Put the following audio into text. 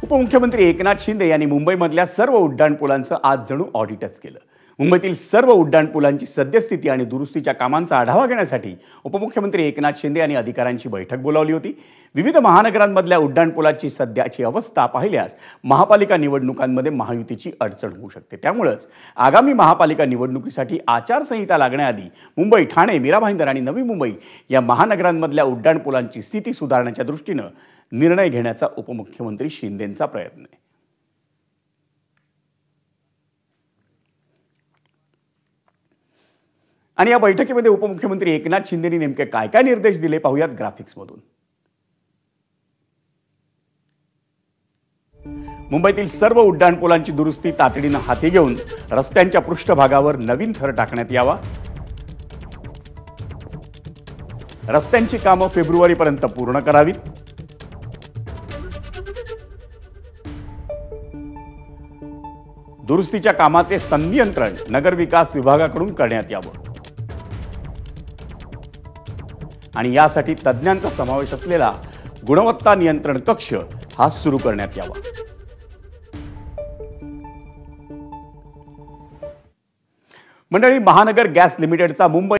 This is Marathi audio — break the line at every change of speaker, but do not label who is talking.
उपमुख्यमंत्री एकनाथ शिंदे यांनी मुंबईमधल्या सर्व उड्डाणपुलांचं आज जणू ऑडिटच केलं। मुंबईतील सर्व उड्डाणपुलांची सद्यस्थिती आणि दुरुस्तीच्या कामांचा आढावा घेण्यासाठी उपमुख्यमंत्री एकनाथ शिंदे यांनी अधिकाऱ्यांची बैठक बोलावली होती। विविध महानगरांमधल्या उड्डाणपुलांची सध्याची अवस्था पाहिल्यास महापालिका निवडणुकांमध्ये महायुतीची अडचण होऊ शकते। त्यामुळेच आगामी महापालिका निवडणुकीसाठी आचारसंहिता लागण्याआधी मुंबई, ठाणे, मीरा भाईंदर आणि नवी मुंबई या महानगरांमधल्या उड्डाणपुलांची स्थिती सुधारण्याच्या दृष्टीने निर्णय घेण्याचा उपमुख्यमंत्री शिंदेंचा प्रयत्न आहे। आणि या बैठकीमध्ये उपमुख्यमंत्री एकनाथ शिंदेंनी नेमके काय काय निर्देश दिले पाहूयात ग्राफिक्स मधून। मुंबईतील सर्व उड्डाणपुलांची दुरुस्ती तातडीने हाती घेऊन रस्त्यांच्या पृष्ठभागावर नवीन थर टाकण्यात यावा। रस्त्यांची कामे फेब्रुवारीपर्यंत पूर्ण करावीत। दुरुस्तीच्या कामाचे संनियंत्रण नगरविकास विभागाकडून करण्यात यावं आणि यासाठी तज्ञांचा समावेश असलेला गुणवत्ता नियंत्रण कक्ष हा सुरू करण्यात यावा। मंडळी, महानगर गॅस लिमिटेडचा मुंबई